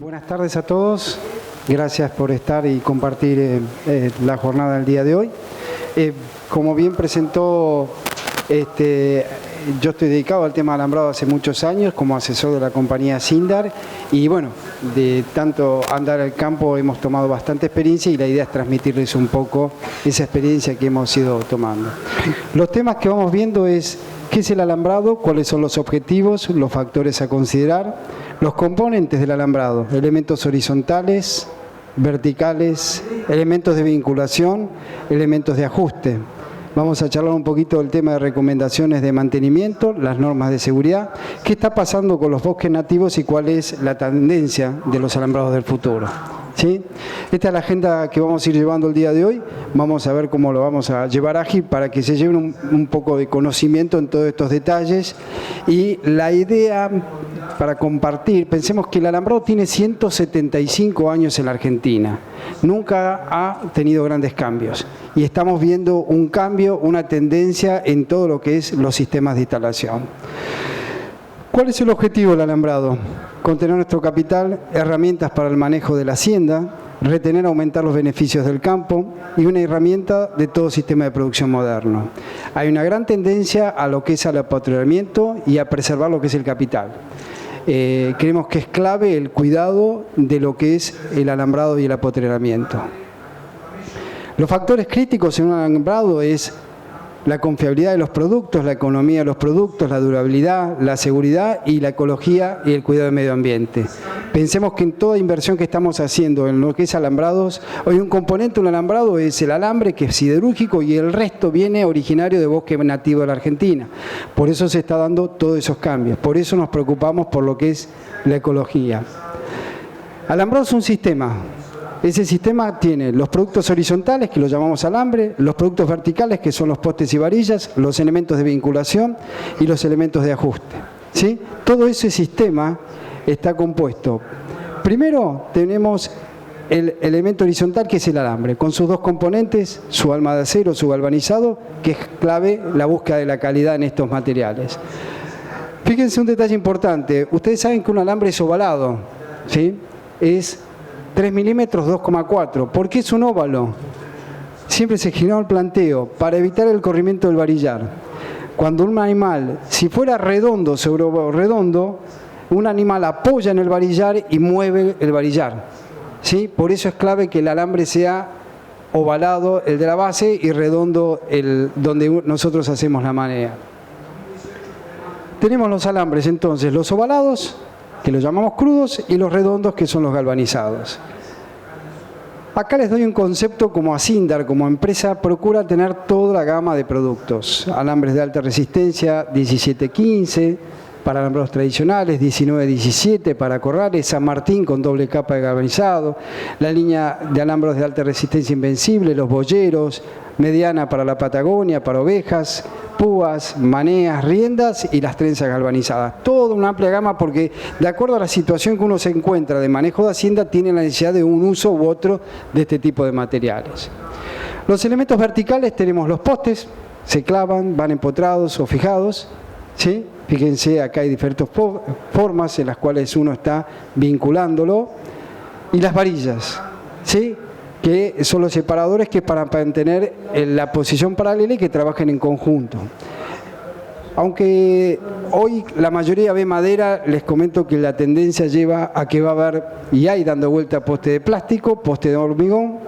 Buenas tardes a todos. Gracias por estar y compartir la jornada del día de hoy. Como bien presentó, yo estoy dedicado al tema alambrado hace muchos años como asesor de la compañía Sindar y bueno, de tanto andar al campo hemos tomado bastante experiencia y la idea es transmitirles un poco esa experiencia que hemos ido tomando. Los temas que vamos viendo es qué es el alambrado, cuáles son los objetivos, los factores a considerar, los componentes del alambrado, elementos horizontales, verticales, elementos de vinculación, elementos de ajuste. Vamos a charlar un poquito del tema de recomendaciones de mantenimiento, las normas de seguridad, qué está pasando con los bosques nativos y cuál es la tendencia de los alambrados del futuro. ¿Sí? Esta es la agenda que vamos a ir llevando el día de hoy. Vamos a ver cómo lo vamos a llevar ágil para que se lleven un poco de conocimiento en todos estos detalles. Y la idea para compartir, pensemos que el alambrado tiene 175 años en la Argentina. Nunca ha tenido grandes cambios. Y estamos viendo un cambio, una tendencia en todo lo que es los sistemas de instalación. ¿Cuál es el objetivo del alambrado? Contener nuestro capital, herramientas para el manejo de la hacienda, retener, aumentar los beneficios del campo y una herramienta de todo sistema de producción moderno. Hay una gran tendencia a lo que es al apoderamiento y a preservar lo que es el capital. Creemos que es clave el cuidado de lo que es el alambrado y el apoderamiento. Los factores críticos en un alambrado es la confiabilidad de los productos, la economía de los productos, la durabilidad, la seguridad y la ecología y el cuidado del medio ambiente. Pensemos que en toda inversión que estamos haciendo en lo que es alambrados, hoy un componente de un alambrado es el alambre, que es siderúrgico, y el resto viene originario de bosque nativo de la Argentina. Por eso se está dando todos esos cambios. Por eso nos preocupamos por lo que es la ecología. Alambrado es un sistema. Ese sistema tiene los productos horizontales, que los llamamos alambre, los productos verticales, que son los postes y varillas, los elementos de vinculación y los elementos de ajuste. ¿Sí? Todo ese sistema está compuesto. Primero tenemos el elemento horizontal, que es el alambre, con sus dos componentes, su alma de acero, su galvanizado, que es clave la búsqueda de la calidad en estos materiales. Fíjense un detalle importante. Ustedes saben que un alambre es ovalado, ¿sí? Es 3 milímetros, 2,4. ¿Por qué es un óvalo? Siempre se generó el planteo para evitar el corrimiento del varillar. Cuando un animal, si fuera redondo sobre redondo, un animal apoya en el varillar y mueve el varillar. ¿Sí? Por eso es clave que el alambre sea ovalado, el de la base, y redondo el donde nosotros hacemos la manea. Tenemos los alambres entonces, los ovalados, que los llamamos crudos, y los redondos, que son los galvanizados. Acá les doy un concepto como a Sindar, como empresa, procura tener toda la gama de productos. Alambres de alta resistencia, 1715, para alambrados tradicionales, 1917 para corrales, San Martín con doble capa de galvanizado, la línea de alambres de alta resistencia invencible, los boyeros, mediana para la Patagonia, para ovejas, púas, maneas, riendas y las trenzas galvanizadas. Toda una amplia gama, porque de acuerdo a la situación que uno se encuentra de manejo de hacienda, tiene la necesidad de un uso u otro de este tipo de materiales. Los elementos verticales tenemos los postes, se clavan, van empotrados o fijados, ¿sí? Fíjense, acá hay diferentes formas en las cuales uno está vinculándolo. Y las varillas, ¿sí? Que son los separadores que para mantener la posición paralela y que trabajen en conjunto. Aunque hoy la mayoría ve madera, les comento que la tendencia lleva a que va a haber, y hay dando vuelta, poste de plástico, poste de hormigón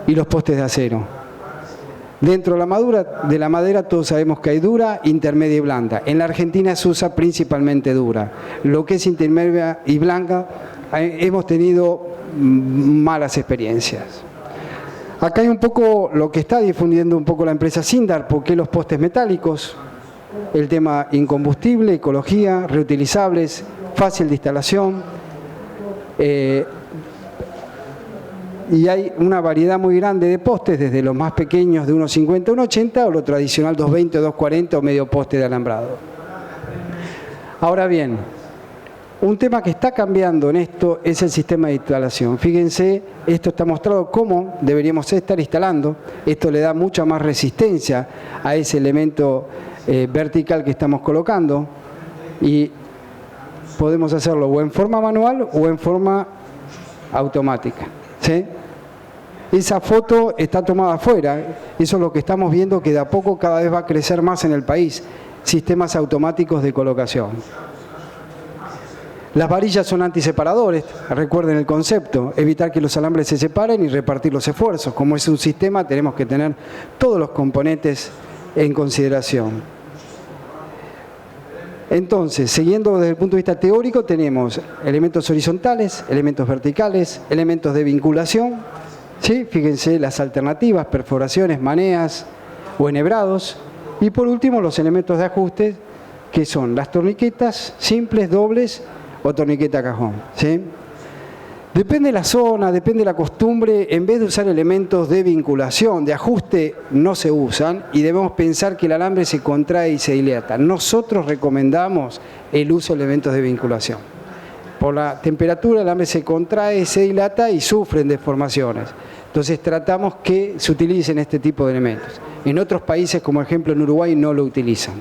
y los postes de acero. Dentro de la madera todos sabemos que hay dura, intermedia y blanda. En la Argentina se usa principalmente dura. Lo que es intermedia y blanca hemos tenido malas experiencias. Acá hay un poco lo que está difundiendo un poco la empresa Sindar, porque los postes metálicos, el tema incombustible, ecología, reutilizables, fácil de instalación, y hay una variedad muy grande de postes, desde los más pequeños de 1,50 a 1,80 o lo tradicional 2,20, 2,40 o medio poste de alambrado. Ahora bien, un tema que está cambiando en esto es el sistema de instalación. Fíjense, esto está mostrado cómo deberíamos estar instalando. Esto le da mucha más resistencia a ese elemento vertical que estamos colocando. Y podemos hacerlo o en forma manual o en forma automática, ¿sí? Esa foto está tomada afuera, eso es lo que estamos viendo, que de a poco cada vez va a crecer más en el país, sistemas automáticos de colocación. Las varillas son antiseparadores, recuerden el concepto, evitar que los alambres se separen y repartir los esfuerzos. Como es un sistema, tenemos que tener todos los componentes en consideración. Entonces, siguiendo desde el punto de vista teórico, tenemos elementos horizontales, elementos verticales, elementos de vinculación, ¿sí? Fíjense las alternativas, perforaciones, maneas o enhebrados. Y por último, los elementos de ajuste, que son las torniquetas simples, dobles o torniqueta cajón, ¿sí? Depende de la zona, depende de la costumbre, en vez de usar elementos de vinculación, de ajuste, no se usan y debemos pensar que el alambre se contrae y se dilata. Nosotros recomendamos el uso de elementos de vinculación. Por la temperatura el alambre se contrae, se dilata y sufren deformaciones. Entonces tratamos que se utilicen este tipo de elementos. En otros países, como ejemplo en Uruguay, no lo utilizan.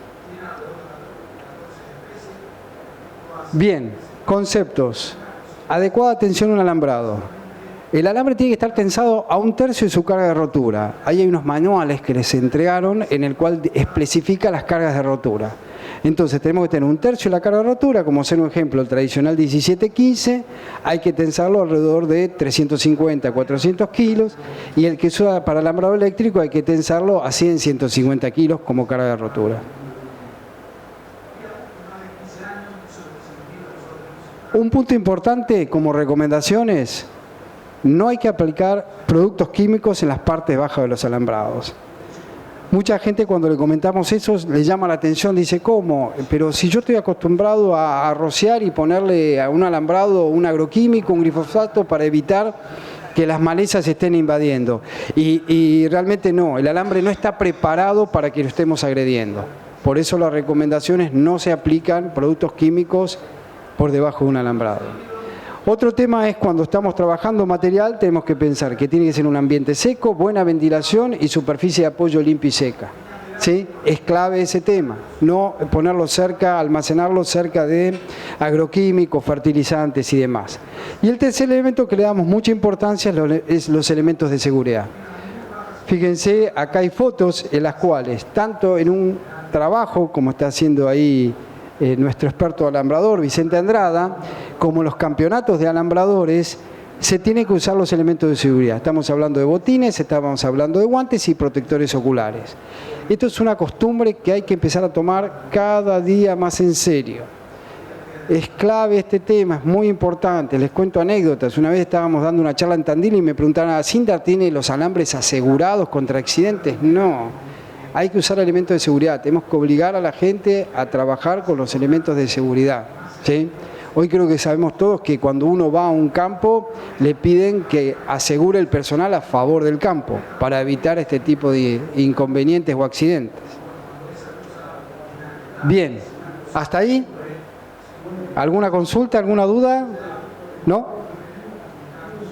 Bien, conceptos. Adecuada tensión a un alambrado. El alambre tiene que estar tensado a 1/3 de su carga de rotura. Ahí hay unos manuales que les entregaron en el cual especifica las cargas de rotura. Entonces tenemos que tener 1/3 de la carga de rotura, como ser un ejemplo, el tradicional 17-15, hay que tensarlo alrededor de 350 a 400 kilos, y el que se usa para alambrado eléctrico hay que tensarlo a 100-150 kilos como carga de rotura. Un punto importante como recomendaciones, no hay que aplicar productos químicos en las partes bajas de los alambrados. Mucha gente cuando le comentamos eso le llama la atención, dice, ¿cómo? Pero si yo estoy acostumbrado a rociar y ponerle a un alambrado un agroquímico, un glifosato para evitar que las malezas estén invadiendo. Y realmente no, el alambre no está preparado para que lo estemos agrediendo. Por eso las recomendaciones no se aplican productos químicos por debajo de un alambrado. Otro tema es cuando estamos trabajando material, tenemos que pensar que tiene que ser un ambiente seco, buena ventilación y superficie de apoyo limpia y seca. ¿Sí? Es clave ese tema, no ponerlo cerca, almacenarlo cerca de agroquímicos, fertilizantes y demás. Y el tercer elemento que le damos mucha importancia es los elementos de seguridad. Fíjense, acá hay fotos en las cuales, tanto en un trabajo, como está haciendo ahí nuestro experto alambrador, Vicente Andrada, como en los campeonatos de alambradores, se tienen que usar los elementos de seguridad. Estamos hablando de botines, estamos hablando de guantes y protectores oculares. Esto es una costumbre que hay que empezar a tomar cada día más en serio. Es clave este tema, es muy importante. Les cuento anécdotas. Una vez estábamos dando una charla en Tandil y me preguntaron, ¿Sindar tiene los alambres asegurados contra accidentes? No. Hay que usar elementos de seguridad, tenemos que obligar a la gente a trabajar con los elementos de seguridad, ¿sí? Hoy creo que sabemos todos que cuando uno va a un campo le piden que asegure el personal a favor del campo para evitar este tipo de inconvenientes o accidentes. Bien, ¿hasta ahí? ¿Alguna consulta, alguna duda? ¿No?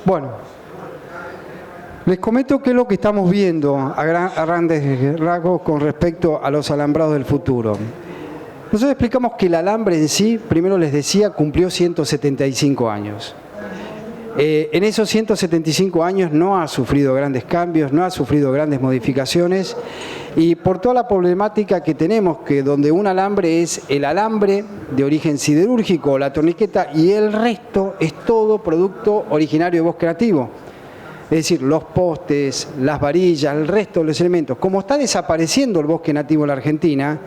Bueno. Les comento qué es lo que estamos viendo a grandes rasgos con respecto a los alambrados del futuro. Nosotros explicamos que el alambre en sí, primero les decía, cumplió 175 años. En esos 175 años no ha sufrido grandes cambios, no ha sufrido grandes modificaciones, y por toda la problemática que tenemos, que donde un alambre es el alambre de origen siderúrgico, la torniqueta, y el resto es todo producto originario de bosque nativo. Es decir, los postes, las varillas, el resto de los elementos. Como está desapareciendo el bosque nativo en la Argentina,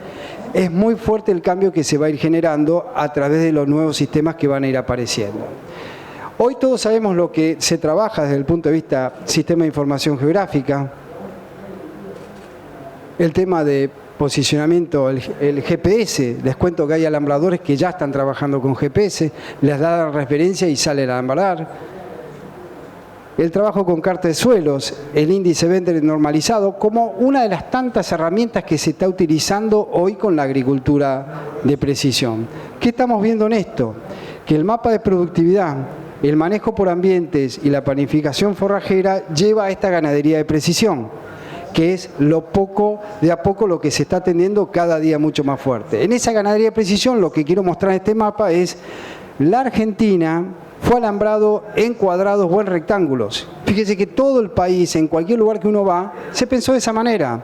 es muy fuerte el cambio que se va a ir generando a través de los nuevos sistemas que van a ir apareciendo. Hoy todos sabemos lo que se trabaja desde el punto de vista sistema de información geográfica, el tema de posicionamiento, el GPS. Les cuento que hay alambradores que ya están trabajando con GPS, les dan referencia y salen a alambrar. El trabajo con carta de suelos, el índice Bender normalizado, como una de las tantas herramientas que se está utilizando hoy con la agricultura de precisión. ¿Qué estamos viendo en esto? Que el mapa de productividad, el manejo por ambientes y la planificación forrajera lleva a esta ganadería de precisión, que es de a poco lo que se está atendiendo cada día mucho más fuerte. En esa ganadería de precisión, lo que quiero mostrar en este mapa es la Argentina fue alambrado en cuadrados o en rectángulos. Fíjese que todo el país, en cualquier lugar que uno va, se pensó de esa manera.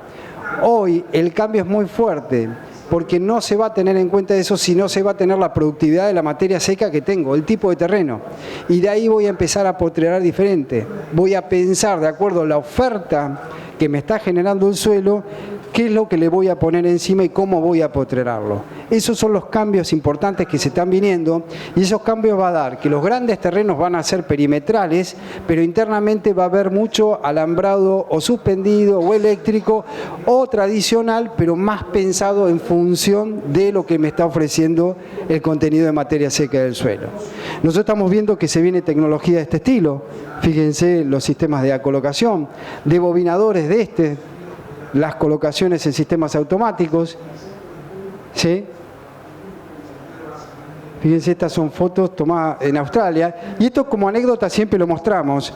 Hoy el cambio es muy fuerte, porque no se va a tener en cuenta eso si no se va a tener la productividad de la materia seca que tengo, el tipo de terreno. Y de ahí voy a empezar a potrerar diferente. Voy a pensar, de acuerdo a la oferta que me está generando el suelo, qué es lo que le voy a poner encima y cómo voy a potrerarlo. Esos son los cambios importantes que se están viniendo, y esos cambios va a dar que los grandes terrenos van a ser perimetrales, pero internamente va a haber mucho alambrado o suspendido o eléctrico o tradicional, pero más pensado en función de lo que me está ofreciendo el contenido de materia seca del suelo. Nosotros estamos viendo que se viene tecnología de este estilo. Fíjense los sistemas de acolocación, de bobinadores las colocaciones en sistemas automáticos, ¿sí? Fíjense, estas son fotos tomadas en Australia, y esto como anécdota siempre lo mostramos.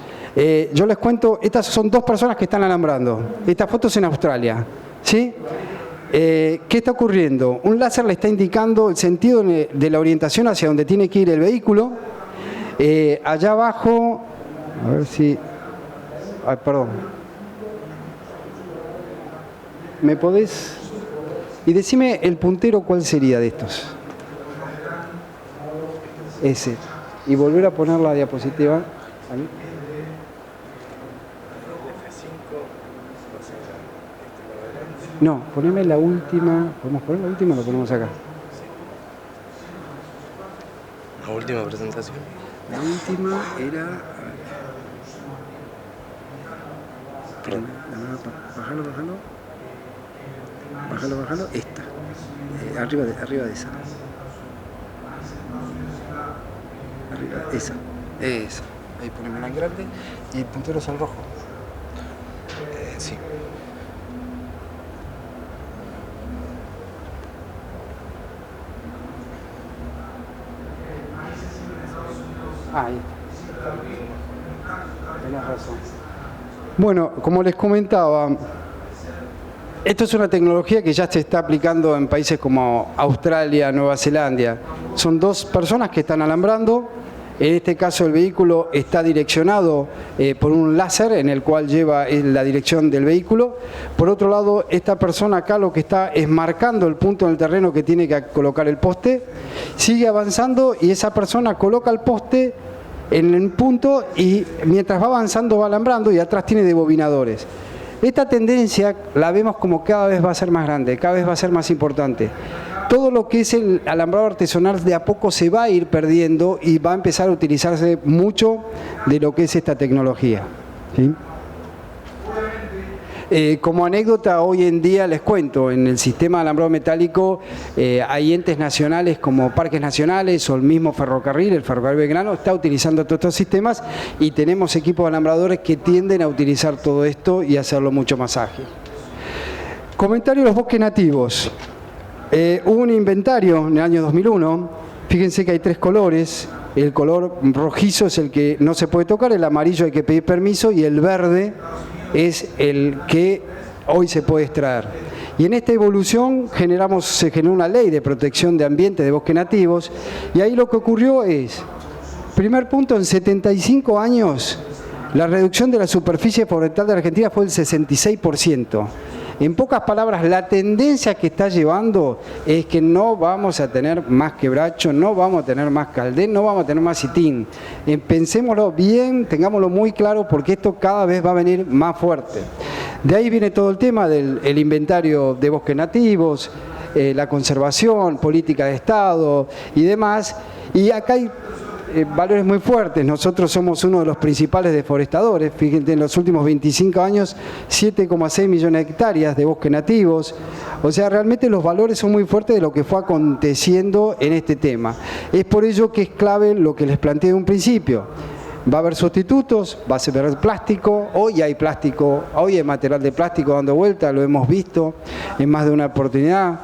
Yo les cuento, estas son 2 personas que están alambrando, estas fotos en Australia, ¿sí? ¿Qué está ocurriendo? Un láser le está indicando el sentido de la orientación hacia donde tiene que ir el vehículo. Allá abajo, a ver si... Ay, perdón. ¿Me podés...? Y decime el puntero, ¿cuál sería de estos? Ese. Y volver a poner la diapositiva. Ahí. No, poneme la última. ¿Podemos poner la última o lo ponemos acá? La última presentación. La última era... Perdón. Bájalo, esta. Arriba de esa. Arriba, esa. Ahí ponemos en grande y el puntero es al rojo. Sí. Ahí. Tenés razón. Bueno, como les comentaba, esto es una tecnología que ya se está aplicando en países como Australia, Nueva Zelanda. Son 2 personas que están alambrando. En este caso el vehículo está direccionado por un láser en el cual lleva la dirección del vehículo. Por otro lado, esta persona acá lo que está es marcando el punto en el terreno que tiene que colocar el poste. Sigue avanzando y esa persona coloca el poste en el punto y mientras va avanzando va alambrando, y atrás tiene debobinadores. Esta tendencia la vemos como cada vez va a ser más grande, cada vez va a ser más importante. Todo lo que es el alambrado artesanal de a poco se va a ir perdiendo y va a empezar a utilizarse mucho de lo que es esta tecnología, ¿sí? Como anécdota, hoy en día les cuento, en el sistema de alambrado metálico hay entes nacionales como parques nacionales o el mismo ferrocarril, el ferrocarril Belgrano, está utilizando todos estos sistemas, y tenemos equipos de alambradores que tienden a utilizar todo esto y hacerlo mucho más ágil. Comentario de los bosques nativos. Hubo un inventario en el año 2001, fíjense que hay 3 colores. El color rojizo es el que no se puede tocar, el amarillo hay que pedir permiso y el verde es el que hoy se puede extraer. Y en esta evolución se generó una ley de protección de ambiente de bosques nativos, y ahí lo que ocurrió es, primer punto, en 75 años la reducción de la superficie forestal de Argentina fue del 66%. En pocas palabras, la tendencia que está llevando es que no vamos a tener más quebracho, no vamos a tener más caldén, no vamos a tener más sitín. Pensémoslo bien, tengámoslo muy claro, porque esto cada vez va a venir más fuerte. De ahí viene todo el tema del inventario de bosques nativos, la conservación, política de Estado y demás. Y acá hay valores muy fuertes. Nosotros somos uno de los principales deforestadores. Fíjense, en los últimos 25 años, 7,6 millones de hectáreas de bosques nativos. O sea, realmente los valores son muy fuertes de lo que fue aconteciendo en este tema. Es por ello que es clave lo que les planteé de un principio. Va a haber sustitutos, va a haber plástico, hoy hay plástico, hoy hay material de plástico dando vuelta, lo hemos visto en más de una oportunidad.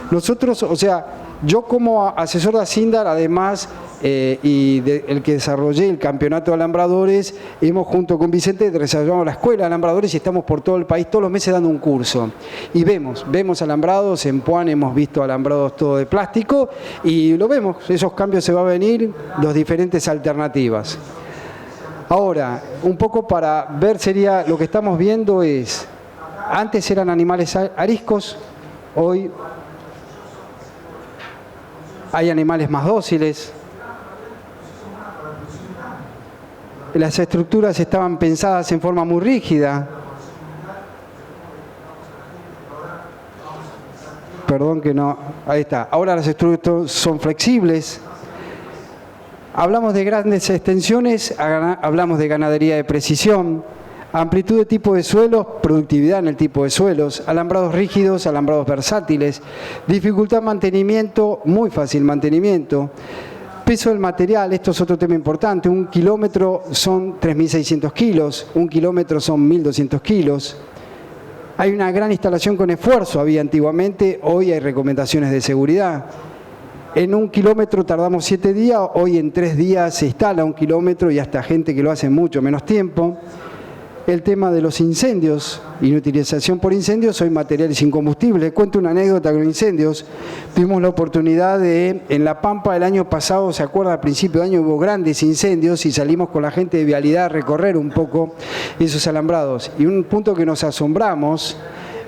Nosotros, o sea, yo como asesor de Asindar, además, el que desarrollé el campeonato de alambradores, hemos junto con Vicente desarrollado la escuela de alambradores y estamos por todo el país todos los meses dando un curso. Y vemos alambrados, en Puan hemos visto alambrados todo de plástico y lo vemos, esos cambios se van a venir, las diferentes alternativas. Ahora, un poco para ver sería, lo que estamos viendo es, antes eran animales ariscos, hoy hay animales más dóciles. Las estructuras estaban pensadas en forma muy rígida. Perdón que no, ahí está. Ahora las estructuras son flexibles. Hablamos de grandes extensiones, hablamos de ganadería de precisión, amplitud de tipo de suelos, productividad en el tipo de suelos, alambrados rígidos, alambrados versátiles, dificultad de mantenimiento, muy fácil mantenimiento. Peso del material, esto es otro tema importante, 1 kilómetro son 3.600 kilos, 1 kilómetro son 1.200 kilos. Hay una gran instalación con esfuerzo, había antiguamente, hoy hay recomendaciones de seguridad. En 1 kilómetro tardamos 7 días, hoy en 3 días se instala 1 kilómetro y hasta gente que lo hace en mucho menos tiempo. El tema de los incendios, inutilización por incendios, hoy materiales incombustibles. Cuento una anécdota con incendios. Tuvimos la oportunidad de, en La Pampa el año pasado, se acuerda, a principio de año hubo grandes incendios y salimos con la gente de vialidad a recorrer un poco esos alambrados. Y un punto que nos asombramos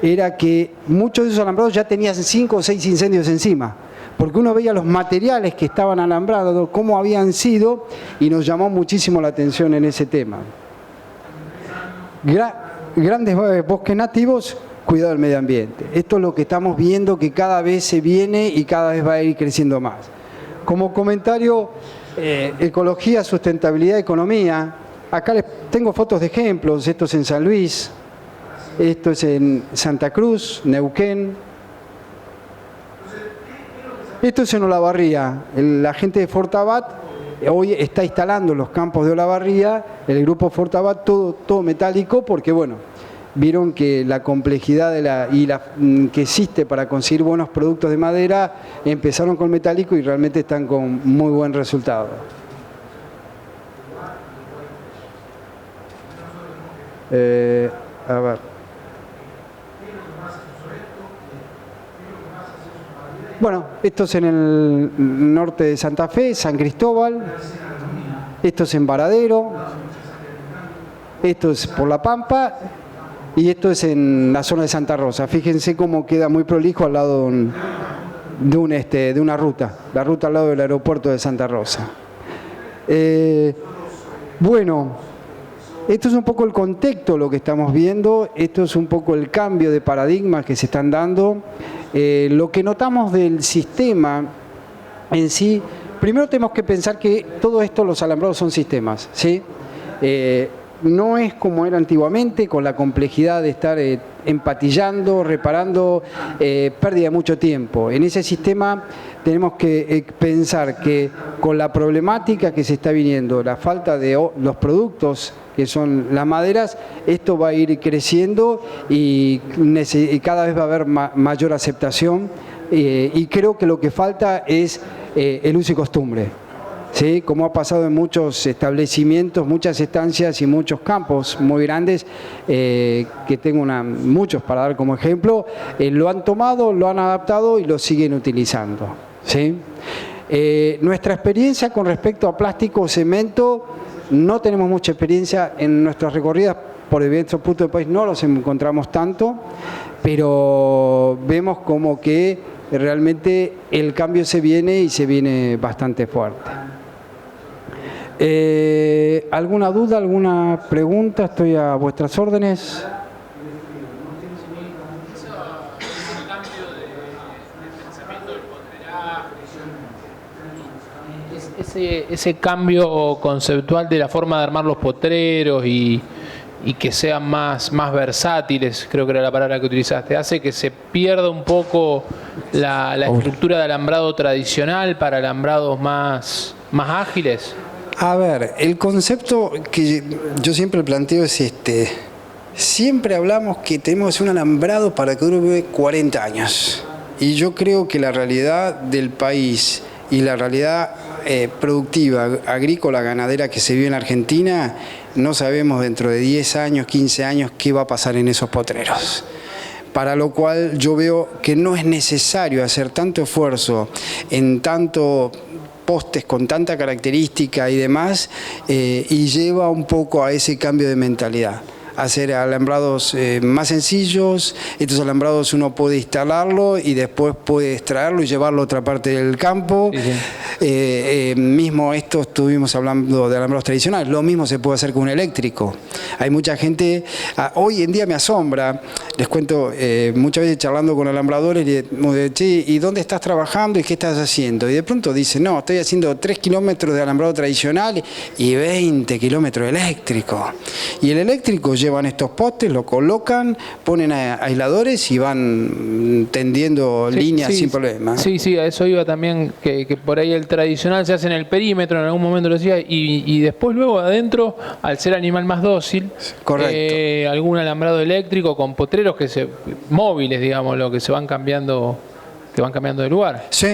era que muchos de esos alambrados ya tenían 5 o 6 incendios encima. Porque uno veía los materiales que estaban alambrados, cómo habían sido, y nos llamó muchísimo la atención en ese tema. Grandes bosques nativos, cuidado del medio ambiente. Esto es lo que estamos viendo que cada vez se viene y cada vez va a ir creciendo más. Como comentario, ecología, sustentabilidad, economía. Acá les tengo fotos de ejemplos. Esto es en San Luis, esto es en Santa Cruz, Neuquén. Esto es en Olavarría. La gente de Fortabat hoy está instalando los campos de Olavarría, el grupo Fortabat, todo metálico, porque bueno, vieron que la complejidad que existe para conseguir buenos productos de madera, empezaron con metálico y realmente están con muy buen resultado. A ver. Bueno, esto es en el norte de Santa Fe, San Cristóbal, esto es en Varadero, esto es por La Pampa y esto es en la zona de Santa Rosa. Fíjense cómo queda muy prolijo al lado de una ruta, la ruta al lado del aeropuerto de Santa Rosa. Bueno, esto es un poco el contexto, lo que estamos viendo, esto es un poco el cambio de paradigmas que se están dando. Lo que notamos del sistema en sí, primero tenemos que pensar que todo esto, los alambrados son sistemas, ¿sí? No es como era antiguamente, con la complejidad de estar empatillando, reparando, pérdida de mucho tiempo. En ese sistema tenemos que pensar que con la problemática que se está viniendo, la falta de los productos que son las maderas, esto va a ir creciendo y cada vez va a haber mayor aceptación y creo que lo que falta es el uso y costumbre. ¿Sí? Como ha pasado en muchos establecimientos, muchas estancias y muchos campos muy grandes, que tengo muchos para dar como ejemplo, lo han tomado, lo han adaptado y lo siguen utilizando. ¿Sí? Nuestra experiencia con respecto a plástico o cemento, no tenemos mucha experiencia en nuestras recorridas, por diversos puntos del país no los encontramos tanto, pero vemos como que realmente el cambio se viene y se viene bastante fuerte. ¿Alguna duda, alguna pregunta? Estoy a vuestras órdenes. Ese cambio conceptual de la forma de armar los potreros y que sean más versátiles, creo que era la palabra que utilizaste, hace que se pierda un poco la estructura de alambrado tradicional para alambrados más ágiles. A ver, el concepto que yo siempre planteo es este. Siempre hablamos que tenemos un alambrado para que dure 40 años. Y yo creo que la realidad del país y la realidad productiva, agrícola, ganadera que se vive en Argentina, no sabemos dentro de 10 años, 15 años qué va a pasar en esos potreros. Para lo cual yo veo que no es necesario hacer tanto esfuerzo en tanto postes con tanta característica y demás, y lleva un poco a ese cambio de mentalidad. Hacer alambrados más sencillos, estos alambrados uno puede instalarlo y después puede extraerlo y llevarlo a otra parte del campo. Sí, sí. Mismo esto estuvimos hablando de alambrados tradicionales, lo mismo se puede hacer con un eléctrico. Hay mucha gente, hoy en día me asombra, les cuento, muchas veces charlando con alambradores, che, ¿y dónde estás trabajando y qué estás haciendo? Y de pronto dicen, no, estoy haciendo 3 kilómetros de alambrado tradicional y 20 kilómetros eléctrico. Y el eléctrico llevan estos postes, lo colocan, ponen aisladores y van tendiendo líneas sin problema. Sí, sí, a eso iba también, que por ahí el tradicional se hace en el perímetro, en algún momento lo decía, y después luego adentro, al ser animal más dócil, algún alambrado eléctrico con potreros móviles, digamos, lo que se van cambiando, de lugar. Sí,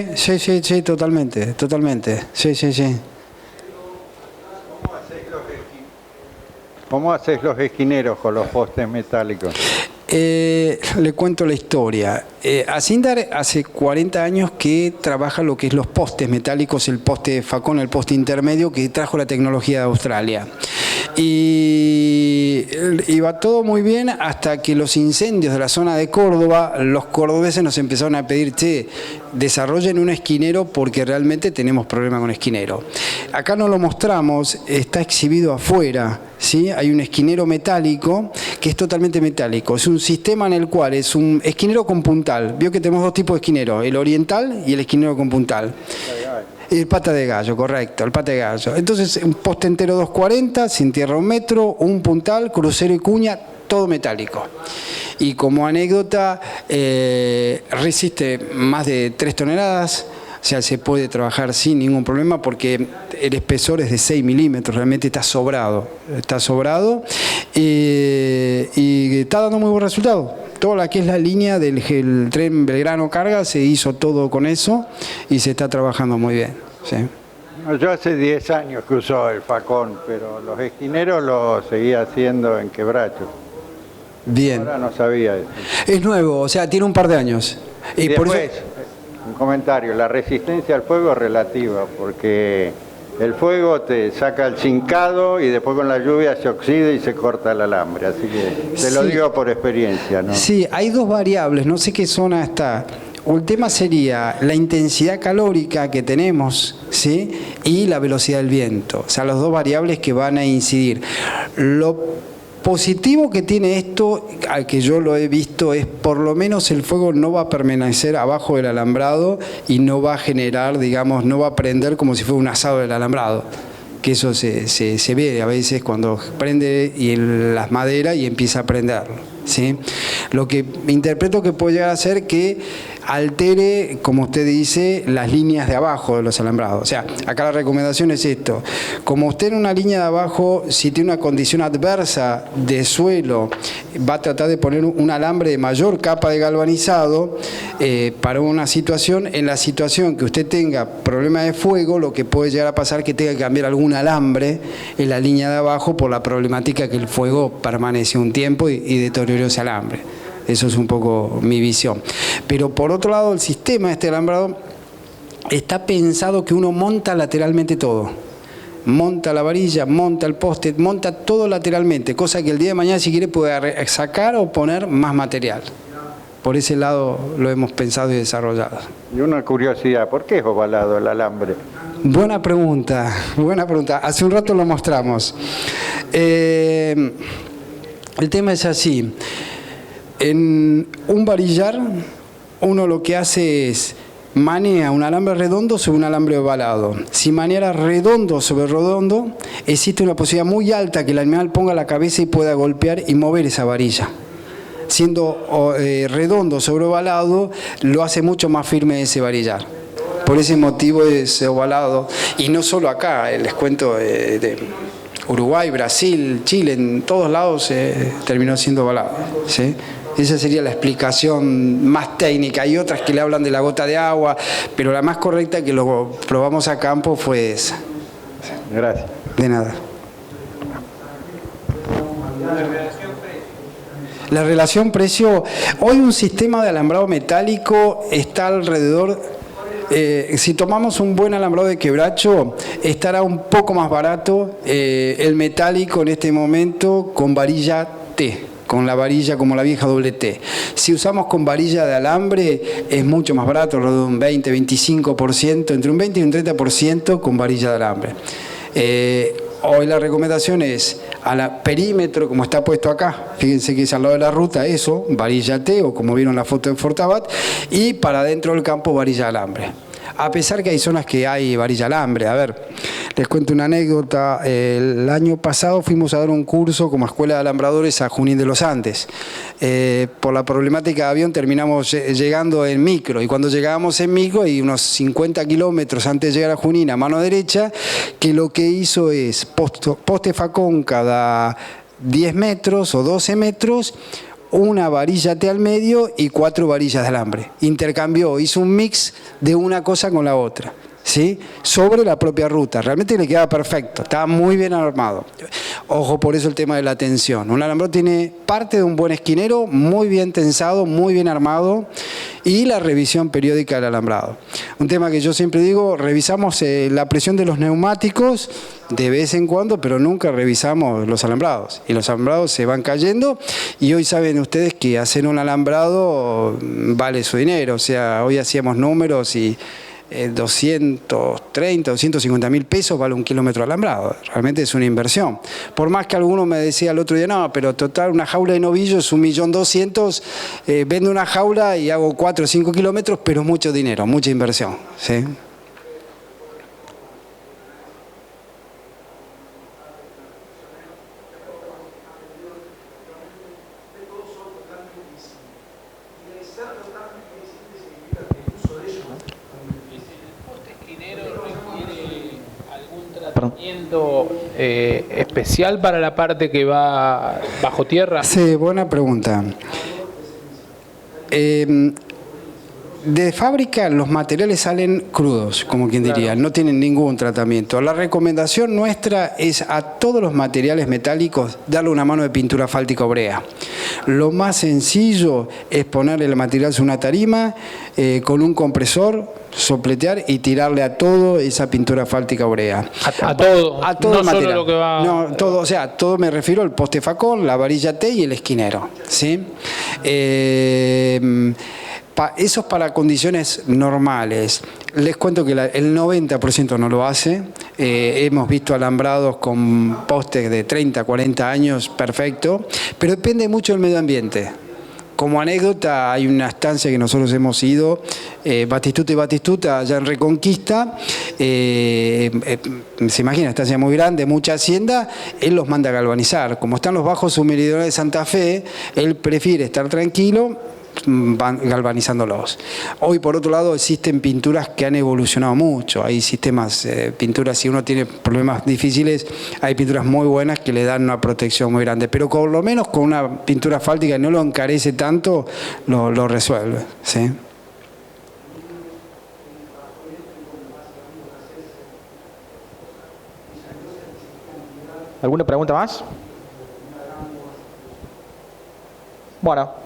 totalmente. Sí. ¿Cómo haces los esquineros con los postes metálicos? Le cuento la historia. Asindar hace 40 años que trabaja lo que es los postes metálicos, el poste Facon, el poste intermedio que trajo la tecnología de Australia. Y iba todo muy bien hasta que los incendios de la zona de Córdoba, los cordobeses nos empezaron a pedir, che, desarrollen un esquinero porque realmente tenemos problemas con esquinero. Acá no lo mostramos, está exhibido afuera, ¿sí? Hay un esquinero metálico que es totalmente metálico. Es un sistema en el cual es un esquinero con puntal. Vio que tenemos dos tipos de esquinero, el oriental y el esquinero con puntal. El pata de gallo, correcto, el pata de gallo. Entonces, un poste entero 240, sin tierra 1 metro, un puntal, crucero y cuña, todo metálico. Y como anécdota, resiste más de 3 toneladas, o sea, se puede trabajar sin ningún problema porque el espesor es de 6 milímetros, realmente está sobrado y está dando muy buen resultado. Toda la que es la línea del tren Belgrano Carga se hizo todo con eso y se está trabajando muy bien. ¿Sí? Yo hace 10 años que uso el Facon, pero los esquineros los seguía haciendo en Quebracho. Bien. Ahora no sabía eso. Es nuevo, o sea, tiene un par de años. Y por después, eso... un comentario, la resistencia al fuego es relativa, porque el fuego te saca el cincado y después con la lluvia se oxida y se corta el alambre, así que te lo digo por experiencia, ¿no? Sí, hay dos variables, no sé qué zona está. Un tema sería la intensidad calórica que tenemos, ¿sí? Y la velocidad del viento, o sea, las dos variables que van a incidir. Lo positivo que tiene esto, al que yo lo he visto, es por lo menos el fuego no va a permanecer abajo del alambrado y no va a generar, digamos, no va a prender como si fuera un asado del alambrado. Que eso se ve a veces cuando prende las maderas y empieza a prenderlo, ¿sí? Lo que interpreto que puede llegar a ser que altere, como usted dice, las líneas de abajo de los alambrados. O sea, acá la recomendación es esto. Como usted en una línea de abajo, si tiene una condición adversa de suelo, va a tratar de poner un alambre de mayor capa de galvanizado para una situación. En la situación que usted tenga problema de fuego, lo que puede llegar a pasar es que tenga que cambiar algún alambre en la línea de abajo por la problemática que el fuego permanece un tiempo y deterioró ese alambre. Eso es un poco mi visión. Pero por otro lado, el sistema de este alambrado está pensado que uno monta lateralmente todo. Monta la varilla, monta el poste, monta todo lateralmente, cosa que el día de mañana si quiere puede sacar o poner más material. Por ese lado lo hemos pensado y desarrollado. Y una curiosidad, ¿por qué es ovalado el alambre? Buena pregunta. Hace un rato lo mostramos. El tema es así. En un varillar, uno lo que hace es manea un alambre redondo sobre un alambre ovalado. Si manera redondo sobre redondo, existe una posibilidad muy alta que el animal ponga la cabeza y pueda golpear y mover esa varilla. Siendo redondo sobre ovalado, lo hace mucho más firme ese varillar. Por ese motivo es ovalado. Y no solo acá, les cuento de Uruguay, Brasil, Chile, en todos lados terminó siendo ovalado, ¿sí? Esa sería la explicación más técnica. Hay otras que le hablan de la gota de agua, pero la más correcta que lo probamos a campo fue esa. Gracias. De nada. La relación precio, hoy un sistema de alambrado metálico está alrededor, si tomamos un buen alambrado de quebracho, estará un poco más barato el metálico en este momento con varilla T, con la varilla como la vieja doble T. Si usamos con varilla de alambre es mucho más barato, alrededor de un 20-25%, entre un 20 y un 30% con varilla de alambre. Hoy la recomendación es al perímetro, como está puesto acá, fíjense que es al lado de la ruta, eso, varilla T, o como vieron la foto en Fortabat, y para adentro del campo varilla de alambre. A pesar que hay zonas que hay varilla de alambre. A ver, les cuento una anécdota. El año pasado fuimos a dar un curso como escuela de alambradores a Junín de los Andes. Por la problemática de avión terminamos llegando en micro, y cuando llegábamos en micro, y unos 50 kilómetros antes de llegar a Junín a mano derecha, que lo que hizo es poste facón cada 10 metros o 12 metros, una varilla T al medio y 4 varillas de alambre. Intercambió, hizo un mix de una cosa con la otra, ¿sí? Sobre la propia ruta. Realmente le quedaba perfecto, estaba muy bien armado. Ojo, por eso el tema de la tensión. Un alambrado tiene parte de un buen esquinero, muy bien tensado, muy bien armado, y la revisión periódica del alambrado. Un tema que yo siempre digo, revisamos la presión de los neumáticos de vez en cuando, pero nunca revisamos los alambrados. Y los alambrados se van cayendo, y hoy saben ustedes que hacer un alambrado vale su dinero. O sea, hoy hacíamos números y 230, 250 mil pesos vale un kilómetro alambrado. Realmente es una inversión. Por más que alguno me decía el otro día, no, pero total, una jaula de novillo es 1.200.000, vendo una jaula y hago 4 o 5 kilómetros, pero es mucho dinero, mucha inversión, ¿sí? Especial para la parte que va bajo tierra? Sí, buena pregunta. De fábrica los materiales salen crudos, como quien diría, claro. No tienen ningún tratamiento. La recomendación nuestra es a todos los materiales metálicos darle una mano de pintura asfáltica obrea. Lo más sencillo es ponerle el material sobre una tarima con un compresor, sopletear y tirarle a todo esa pintura asfáltica obrea. A todo, a todo no el material. Solo lo que va... No, todo, o sea, todo me refiero al poste facón, la varilla T y el esquinero, ¿sí? Eso es para condiciones normales. Les cuento que el 90% no lo hace. Hemos visto alambrados con postes de 30, 40 años, perfecto, pero depende mucho del medio ambiente. Como anécdota, hay una estancia que nosotros hemos ido, Batistuta y Batistuta, allá en Reconquista, se imagina, estancia muy grande, mucha hacienda, él los manda a galvanizar. Como están los bajos submeridionales de Santa Fe, él prefiere estar tranquilo, van galvanizándolos. Hoy, por otro lado, existen pinturas que han evolucionado mucho. Hay sistemas, pinturas, si uno tiene problemas difíciles, hay pinturas muy buenas que le dan una protección muy grande. Pero por lo menos con una pintura asfáltica que no lo encarece tanto, lo resuelve, ¿sí? ¿Alguna pregunta más? Bueno.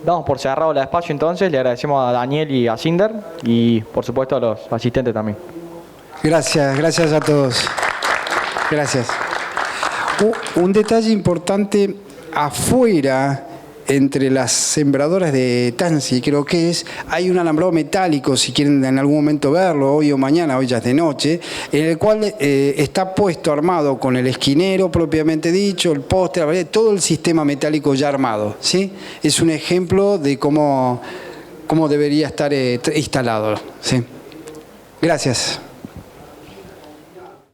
Damos por cerrado el espacio entonces, le agradecemos a Daniel y a Cinder y por supuesto a los asistentes también. Gracias, gracias a todos. Gracias. Un detalle importante, afuera, entre las sembradoras de Tansi, creo que hay un alambrado metálico, si quieren en algún momento verlo, hoy o mañana, hoy ya es de noche, en el cual está puesto, armado con el esquinero propiamente dicho, el poste, todo el sistema metálico ya armado, ¿sí? Es un ejemplo de cómo debería estar instalado, ¿sí? Gracias.